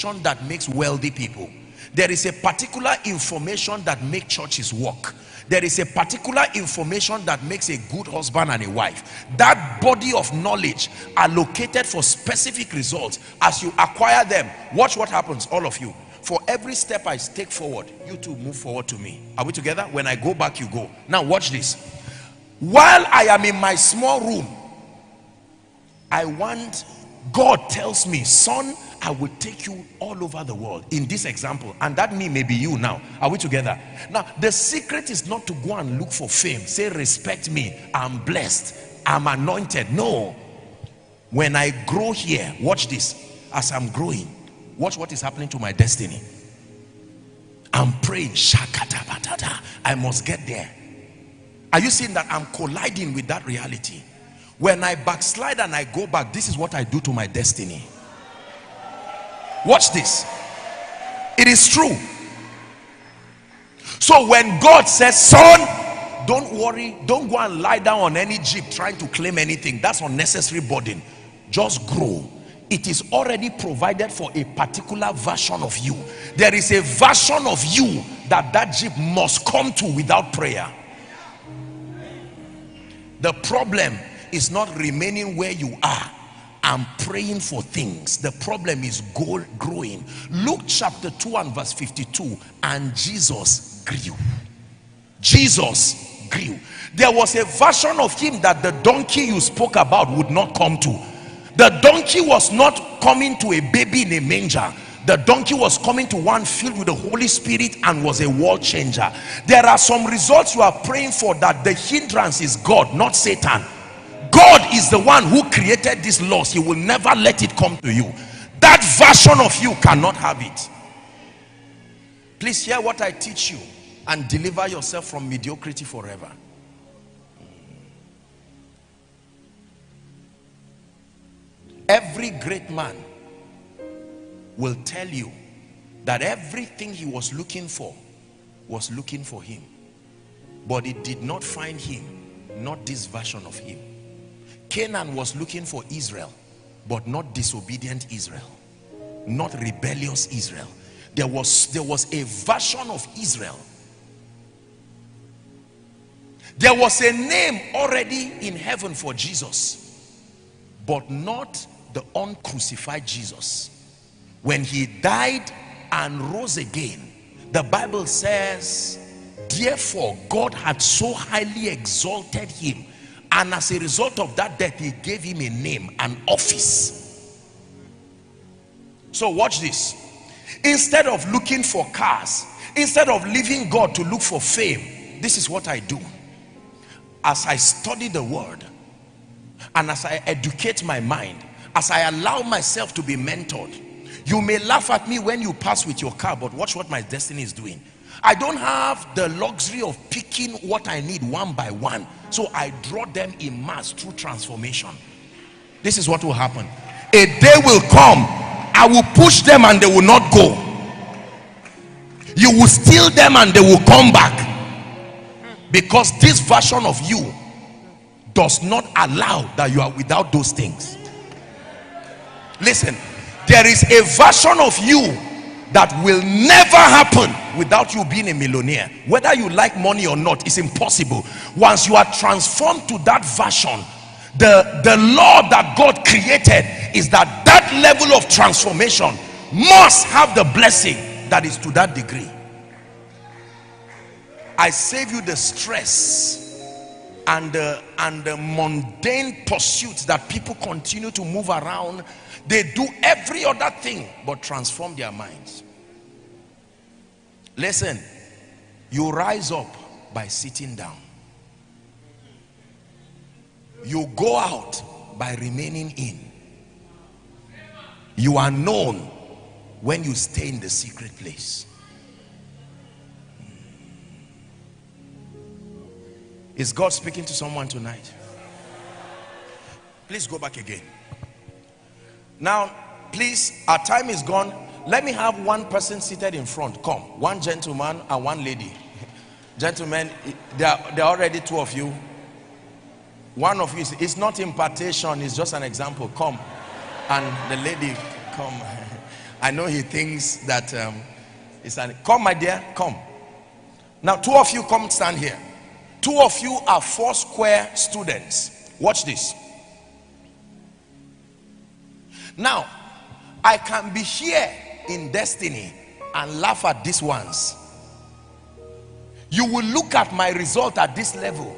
that makes wealthy people. There is a particular information that makes churches work. There is a particular information that makes a good husband and a wife. That body of knowledge allocated for specific results. As you acquire them, watch what happens, all of you. For every step I take forward, you two move forward to me. Are we together? When I go back, you go. Now watch this. While I am in my small room, God tells me, son, I will take you all over the world. In this example, and that me may be you now. Are we together? Now, the secret is not to go and look for fame. Say, respect me. I'm blessed. I'm anointed. No. When I grow here, watch this. As I'm growing, watch what is happening to my destiny. I'm praying. I must get there. Are you seeing that I'm colliding with that reality? When I backslide and I go back, this is what I do to my destiny. Watch this. It is true. So when God says, son, don't worry, don't go and lie down on any jeep trying to claim anything. That's unnecessary burden. Just grow. It is already provided for a particular version of you. There is a version of you that jeep must come to without prayer. The problem is not remaining where you are and praying for things. The problem is growing. Luke chapter 2 and verse 52. And Jesus grew. Jesus grew. There was a version of him that the donkey you spoke about would not come to. The donkey was not coming to a baby in a manger. The donkey was coming to one filled with the Holy Spirit and was a world changer. There are some results you are praying for that the hindrance is God, not Satan. God is the one who created these laws. He will never let it come to you. That version of you cannot have it. Please hear what I teach you and deliver yourself from mediocrity forever. Every great man will tell you that everything he was looking for him, but it did not find him, not this version of him. Canaan was looking for Israel, but not disobedient Israel, not rebellious Israel. There was a version of Israel. There was a name already in heaven for Jesus, but not the uncrucified Jesus. When he died and rose again, the Bible says, therefore God had so highly exalted him, and as a result of that death, he gave him a name, an office. So watch this. Instead of looking for cars, instead of leaving God to look for fame, this is what I do. As I study the word, and as I educate my mind, as I allow myself to be mentored. You may laugh at me when you pass with your car, but watch what my destiny is doing. I don't have the luxury of picking what I need one by one, so I draw them in mass through transformation. This is what will happen. A day will come, I will push them and they will not go. You will steal them and they will come back, because this version of you does not allow that you are without those things. Listen, there is a version of you that will never happen without you being a millionaire. Whether you like money or not, it's impossible. Once you are transformed to that version, the law that God created is that that level of transformation must have the blessing that is to that degree. I save you the stress and the mundane pursuits that people continue to move around. They do every other thing but transform their minds. Listen, you rise up by sitting down. You go out by remaining in. You are known when you stay in the secret place. Is God speaking to someone tonight? Please go back again. Now, please, our time is gone. Let me have one person seated in front. Come, one gentleman and one lady. Gentlemen, there are already two of you. One of you, it's not impartation, it's just an example. Come, and the lady, come. I know he thinks that it's an... Come, my dear, come. Now, two of you come stand here. Two of you are Foursquare students. Watch this. Now, I can be here in Destiny and laugh at these ones. You will look at my result at this level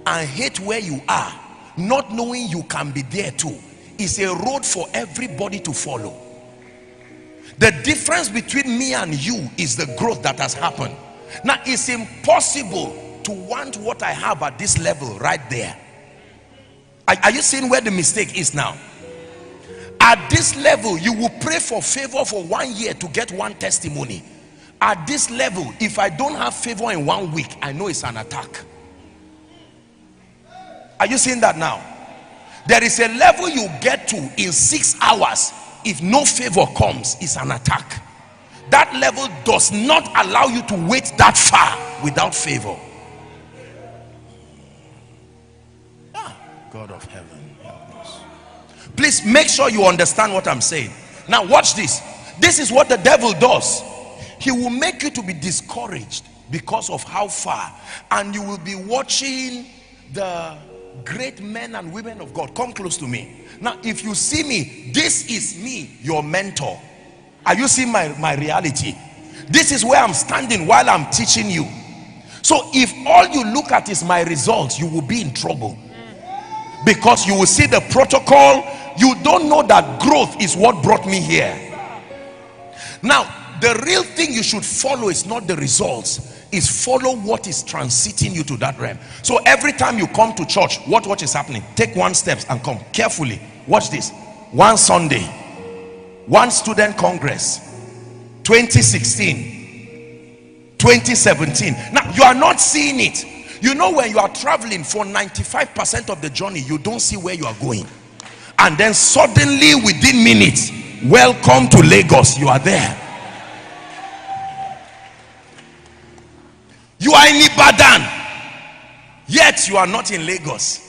and hate where you are, not knowing you can be there too. It's a road for everybody to follow. The difference between me and you is the growth that has happened. Now, it's impossible to want what I have at this level right there. Are you seeing where the mistake is now? At this level, you will pray for favor for 1 year to get one testimony. At this level, if I don't have favor in 1 week, I know it's an attack. Are you seeing that now? There is a level you get to in 6 hours. If no favor comes, it's an attack. That level does not allow you to wait that far without favor. God of heaven, help us. Please make sure you understand what I'm saying. Now watch this. This is what the devil does. He will make you to be discouraged because of how far, and you will be watching the great men and women of God. Come close to me. Now, if you see me, this is me, your mentor. Are you seeing my reality? This is where I'm standing while I'm teaching you. So if all you look at is my results, you will be in trouble, because you will see the protocol. You don't know that growth is what brought me here. Now, the real thing you should follow is not the results, is follow what is transiting you to that realm. So every time you come to church, what is happening? Take 1 step and come carefully. Watch this. One Sunday, one student congress, 2016, 2017. Now you are not seeing it. You know, when you are traveling for 95% of the journey, you don't see where you are going, and then suddenly within minutes, welcome to Lagos, you are there. You are in Ibadan, yet you are not in Lagos,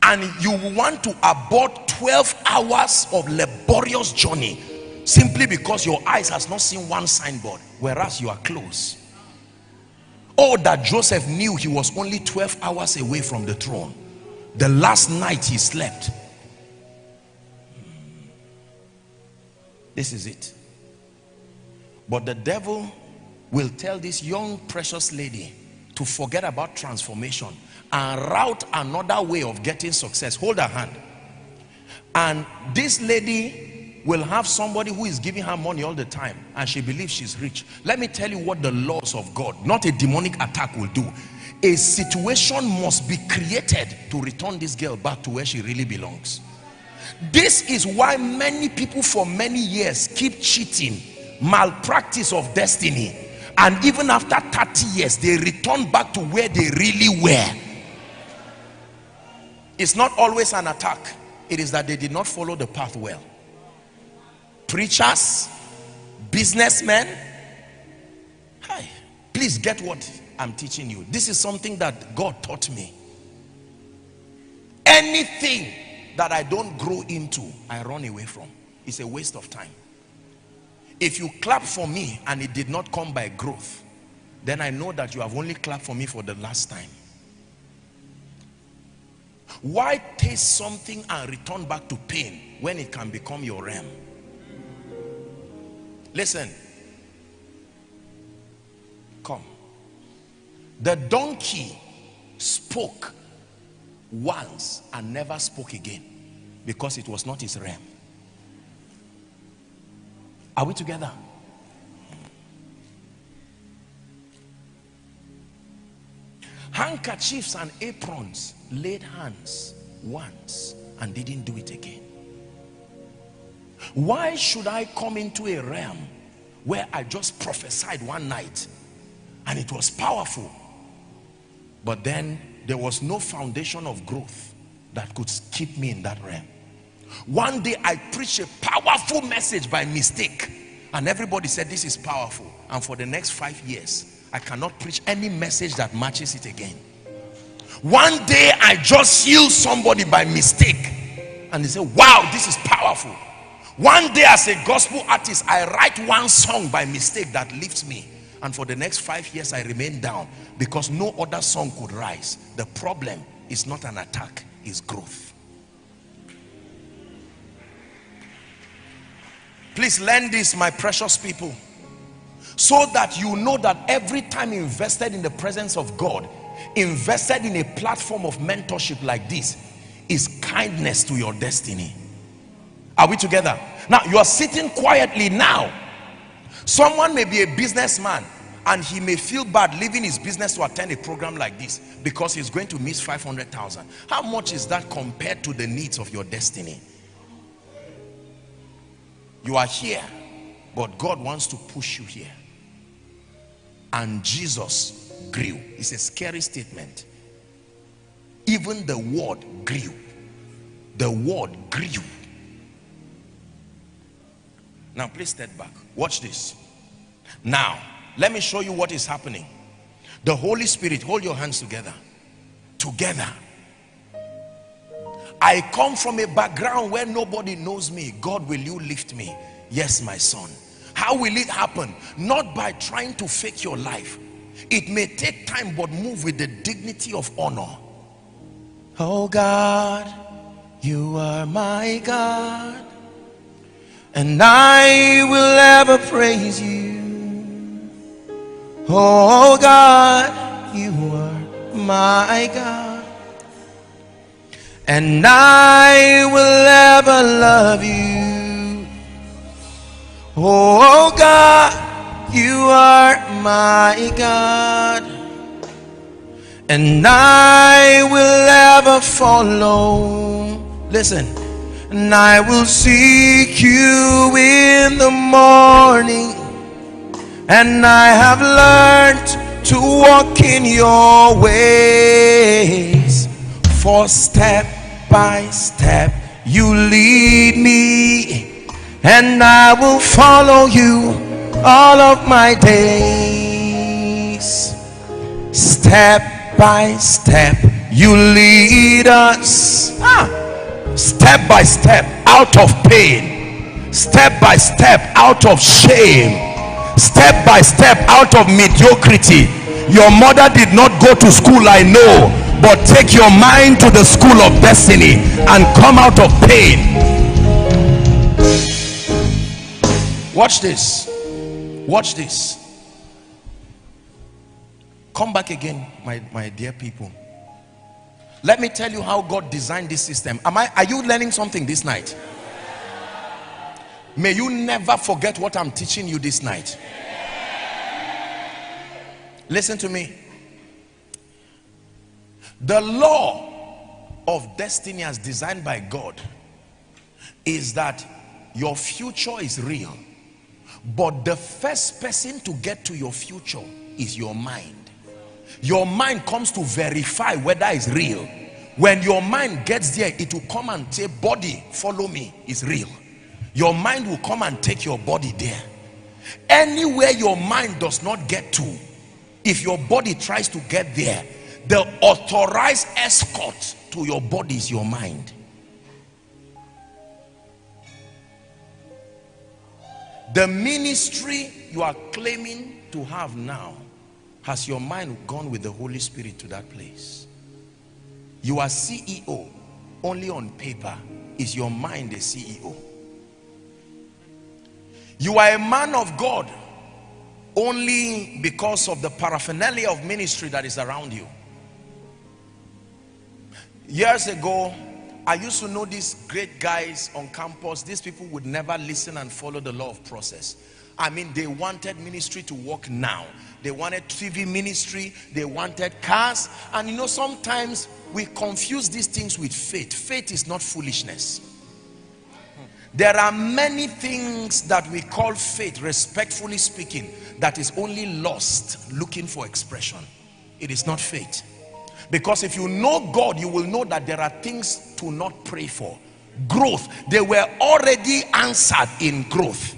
and you want to abort 12 hours of laborious journey simply because your eyes has not seen one signboard, whereas you are close. Oh, that Joseph knew he was only 12 hours away from the throne. The last night he slept. This is it. But the devil will tell this young precious lady to forget about transformation and route another way of getting success. Hold her hand, and this lady will have somebody who is giving her money all the time, and she believes she's rich. Let me tell you what the laws of God, not a demonic attack, will do. A situation must be created to return this girl back to where she really belongs. This is why many people for many years keep cheating, malpractice of destiny, and even after 30 years they return back to where they really were. It's not always an attack. It is that they did not follow the path well. Preachers, businessmen, hi, please get what I'm teaching you. This is something that God taught me. Anything that I don't grow into, I run away from. It's a waste of time. If you clap for me and it did not come by growth, then I know that you have only clapped for me for the last time. Why taste something and return back to pain when it can become your realm? Listen. Come. The donkey spoke once and never spoke again because it was not his realm. Are we together? Handkerchiefs and aprons laid hands once and didn't do it again. Why should I come into a realm where I just prophesied one night and it was powerful, but then there was no foundation of growth that could keep me in that realm? One day I preached a powerful message by mistake and everybody said this is powerful, and for the next 5 years I cannot preach any message that matches it again. One day I just healed somebody by mistake and they say, wow, this is powerful. One day as a gospel artist, I write one song by mistake that lifts me. And for the next 5 years, I remain down because no other song could rise. The problem is not an attack, it's growth. Please learn this, my precious people, so that you know that every time invested in the presence of God, invested in a platform of mentorship like this, is kindness to your destiny. Are we together? Now you are sitting quietly now. Someone may be a businessman and he may feel bad leaving his business to attend a program like this because he's going to miss 500,000. How much is that compared to the needs of your destiny? You are here, but God wants to push you here. And Jesus grew. It's a scary statement. Even the word grew. The word grew. Now please step back. Watch this. Now let me show you what is happening. The Holy Spirit, hold your hands together. Together. I come from a background where nobody knows me. God, will you lift me? Yes, my son. How will it happen? Not by trying to fake your life. It may take time, but move with the dignity of honor. Oh God, you are my God, and I will ever praise you. Oh God, you are my God, and I will ever love you. Oh God, you are my God, and I will ever follow. Listen. And I will seek you in the morning, and I have learned to walk in your ways. For step by step you lead me, and I will follow you all of my days. Step by step you lead us. Step by step out of pain, step by step out of shame, step by step out of mediocrity. Your mother did not go to school, I know, but take your mind to the school of destiny and come out of pain. Watch this. Watch this. Come back again, my dear people. Let me tell you how God designed this system. Are you learning something this night? May you never forget what I'm teaching you this night. Listen to me. The law of destiny as designed by God is that your future is real, but the first person to get to your future is your mind. Your mind comes to verify whether it's real. When your mind gets there, it will come and say, body, follow me, it's real. Your mind will come and take your body there. Anywhere your mind does not get to, if your body tries to get there, the authorized escort to your body is your mind. The ministry you are claiming to have now, has your mind gone with the Holy Spirit to that place? You are CEO only on paper. Is your mind a CEO? You are a man of God only because of the paraphernalia of ministry that is around you. Years ago, I used to know these great guys on campus. These people would never listen and follow the law of process. I mean, they wanted ministry to work now. They wanted TV ministry. They wanted cars. And you know, sometimes we confuse these things with faith. Faith is not foolishness. There are many things that we call faith, respectfully speaking, that is only lost looking for expression. It is not faith. Because if you know God, you will know that there are things to not pray for. Growth, they were already answered in growth.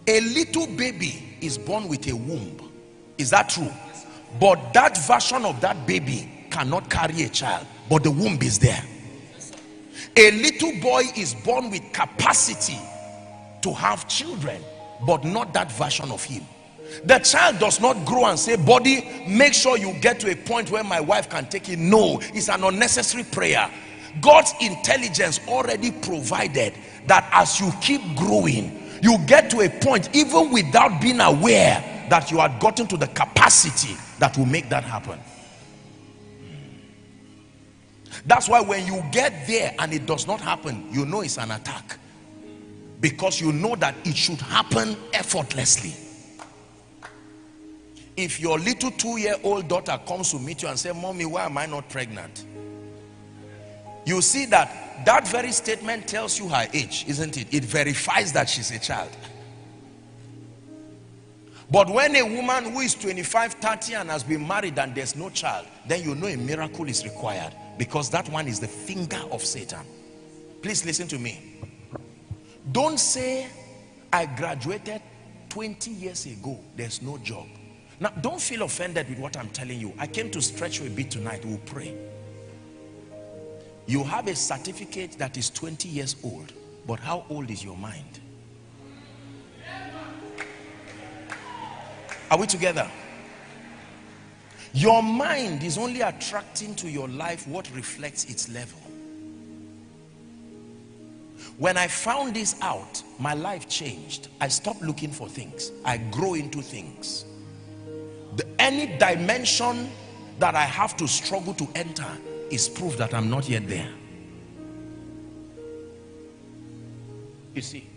A little baby is born with a womb. Is that true? But that version of that baby cannot carry a child, but the womb is there. A little boy is born with capacity to have children, but not that version of him. The child does not grow and say, body, make sure you get to a point where my wife can take it. No, it's an unnecessary prayer. God's intelligence already provided that as you keep growing, you get to a point, even without being aware, that you had gotten to the capacity that will make that happen. That's why when you get there and it does not happen, you know it's an attack, because you know that it should happen effortlessly. If your little 2-year-old daughter comes to meet you and say, mommy, why am I not pregnant? You see that that very statement tells you her age, isn't it? It verifies that she's a child. But when a woman who is 25, 30 and has been married and there's no child, then you know a miracle is required, because that one is the finger of Satan. Please listen to me. Don't say, I graduated 20 years ago, there's no job. Now, don't feel offended with what I'm telling you. I came to stretch you a bit tonight. We'll pray. You have a certificate that is 20 years old, but how old is your mind? Are we together? Your mind is only attracting to your life what reflects its level. When I found this out, my life changed. I stopped looking for things. I grow into things. Any dimension that I have to struggle to enter is proof that I'm not yet there. You see,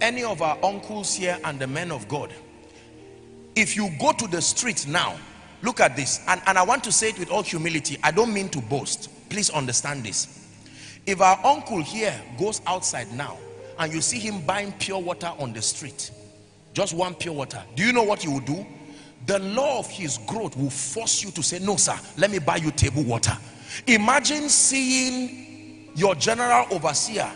any of our uncles here and the men of God, if you go to the streets now, look at this, and I want to say it with all humility. I don't mean to boast. Please understand this. If our uncle here goes outside now and you see him buying pure water on the street, just one pure water, do you know what you will do? The law of his growth will force you to say, no sir, let me buy you table water. Imagine seeing your general overseer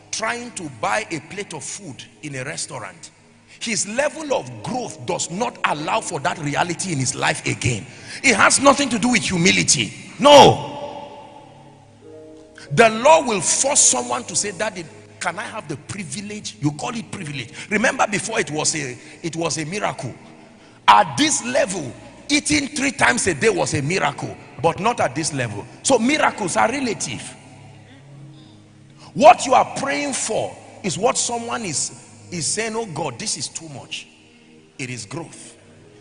trying to buy a plate of food in a restaurant. His level of growth does not allow for that reality in his life again. It has nothing to do with humility. No. The law will force someone to say, Daddy, can I have the privilege? You call it privilege. Remember, before it was a miracle. At this level, eating 3 times a day was a miracle, but not at this level. So miracles are relative. What you are praying for is what someone is saying, oh God, this is too much. It is growth.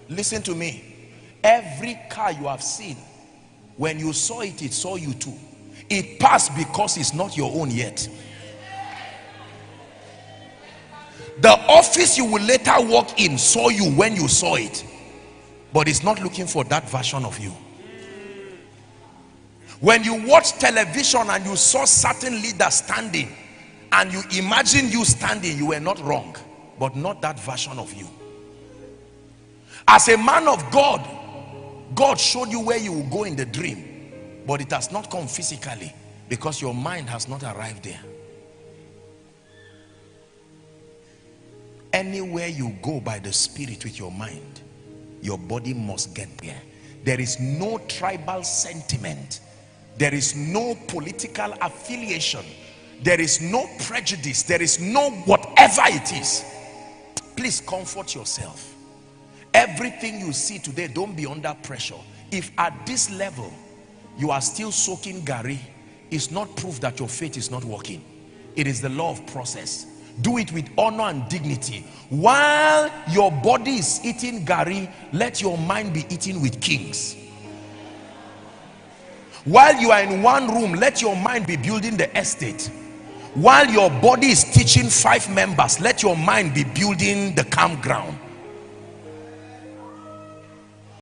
Listen to me. Every car you have seen, when you saw it, it saw you too. It passed because it's not your own yet. The office you will later walk in saw you when you saw it, but it's not looking for that version of you. When you watch television and you saw certain leaders standing and you imagine you standing, you were not wrong, but not that version of you. As a man of God, God showed you where you will go in the dream, but it has not come physically because your mind has not arrived there. Anywhere you go by the Spirit with your mind, your body must get there. There is no tribal sentiment. There is no political affiliation. There is no prejudice. There is no whatever it is. Please comfort yourself. Everything you see today, don't be under pressure. If at this level you are still soaking gari, it's not proof that your faith is not working. It is the law of process. Do it with honor and dignity. While your body is eating gari, let your mind be eating with kings. While you are in one room, let your mind be building the estate. While your body is teaching 5 members, let your mind be building the campground.